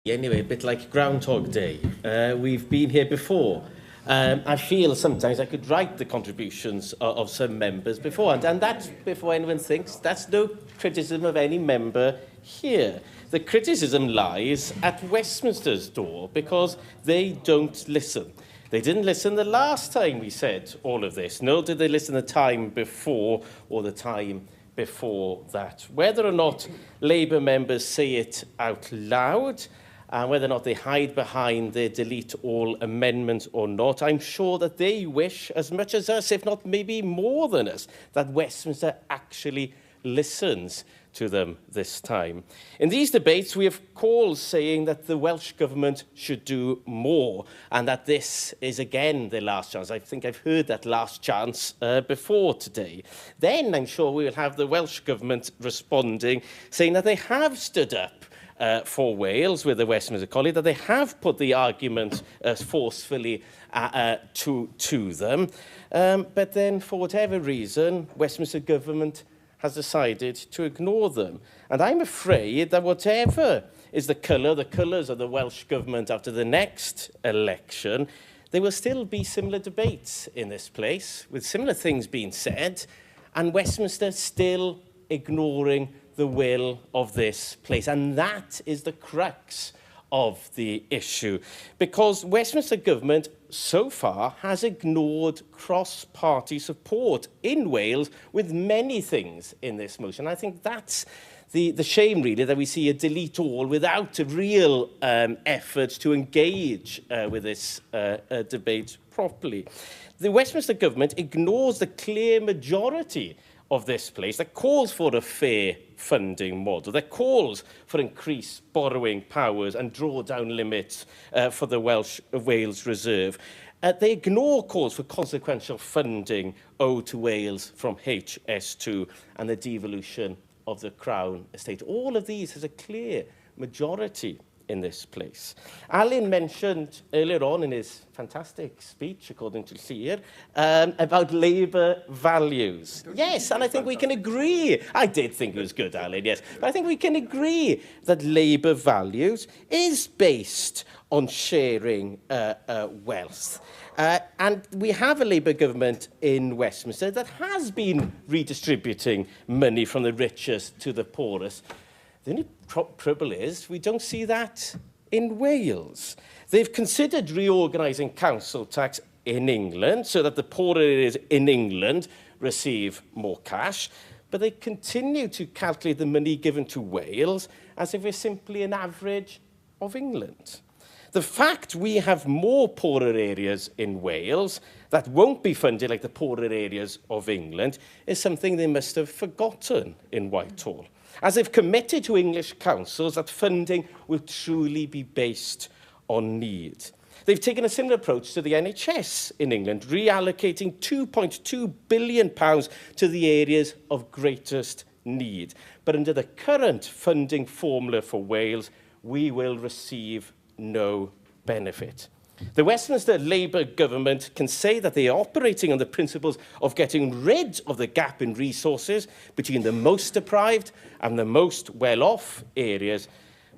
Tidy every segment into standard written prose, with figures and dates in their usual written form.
Anyway, a bit like Groundhog Day. We've been here before. I feel sometimes I could write the contributions of some members before, and that's before anyone thinks. That's no criticism of any member here. The criticism lies at Westminster's door because they don't listen. They didn't listen the last time we said all of this, nor did they listen the time before or the time before that. Whether or not Labour members say it out loud, and whether or not they hide behind their delete all amendment or not, I'm sure that they wish as much as us, if not maybe more than us, that Westminster actually listens to them this time. In these debates, we have calls saying that the Welsh Government should do more and that this is again their last chance. I think I've heard that last chance before today. Then I'm sure we will have the Welsh Government responding, saying that they have stood up for Wales with the Westminster College, that they have put the argument forcefully to them. But then, for whatever reason, Westminster Government has decided to ignore them. And I'm afraid that whatever is the colours of the Welsh Government after the next election, there will still be similar debates in this place, with similar things being said, and Westminster still ignoring the will of this place. And that is the crux of the issue, because Westminster Government so far has ignored cross-party support in Wales with many things in this motion. I think that's the shame, really, that we see a delete all without a real effort to engage with this debate properly. The Westminster Government ignores the clear majority of this place that calls for a fair funding model, that calls for increased borrowing powers and drawdown limits for the Wales Reserve. They ignore calls for consequential funding owed to Wales from HS2 and the devolution of the Crown estate. All of these has a clear majority in this place. Alan mentioned earlier on in his fantastic speech, according to Llyr, about Labour values. Yes, and I think we can agree. I did think it was good, Alan, yes. But I think we can agree that Labour values is based on sharing wealth. And we have a Labour government in Westminster that has been redistributing money from the richest to the poorest. The only trouble is we don't see that in Wales. They've considered reorganising council tax in England so that the poorer areas in England receive more cash, but they continue to calculate the money given to Wales as if it's simply an average of England. The fact we have more poorer areas in Wales that won't be funded like the poorer areas of England is something they must have forgotten in Whitehall, as they've committed to English councils that funding will truly be based on need. They've taken a similar approach to the NHS in England, reallocating £2.2 billion to the areas of greatest need. But under the current funding formula for Wales, we will receive no benefit. The Westminster Labour government can say that they are operating on the principles of getting rid of the gap in resources between the most deprived and the most well-off areas,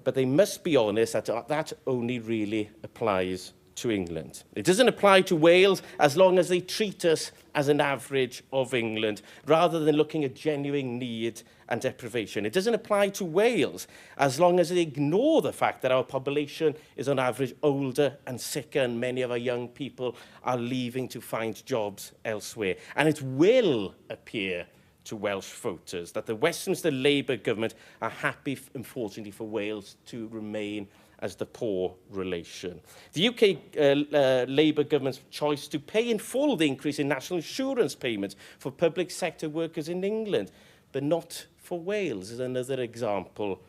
but they must be honest that that only really applies to England. It doesn't apply to Wales as long as they treat us as an average of England, rather than looking at genuine need and deprivation. It doesn't apply to Wales as long as they ignore the fact that our population is on average older and sicker, and many of our young people are leaving to find jobs elsewhere. And it will appear to Welsh voters that the Westminster Labour government are happy, unfortunately, for Wales to remain as the poor relation. The UK Labour government's choice to pay in full the increase in national insurance payments for public sector workers in England, but not for Wales, is another example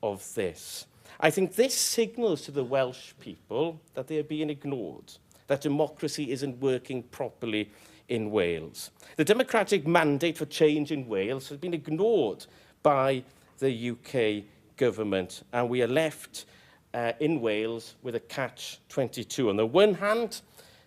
of this. I think this signals to the Welsh people that they are being ignored, that democracy isn't working properly in Wales. The democratic mandate for change in Wales has been ignored by the UK government, and we are left in Wales with a catch-22. On the one hand,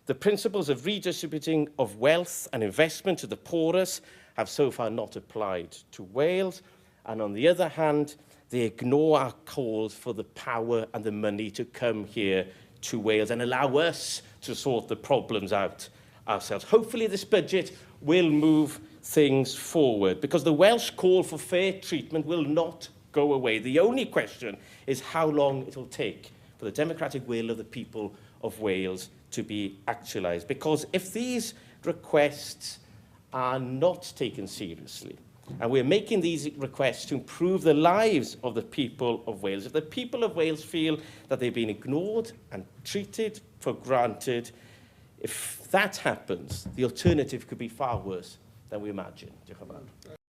the principles of redistributing of wealth and investment to the poorest have so far not applied to Wales, and on the other hand, they ignore our calls for the power and the money to come here to Wales and allow us to sort the problems out ourselves. Hopefully this budget will move things forward, because the Welsh call for fair treatment will not go away. The only question is how long it will take for the democratic will of the people of Wales to be actualised. Because if these requests are not taken seriously, and we're making these requests to improve the lives of the people of Wales, if the people of Wales feel that they've been ignored and treated for granted, if that happens, the alternative could be far worse than we imagine. Diolch yn fawr.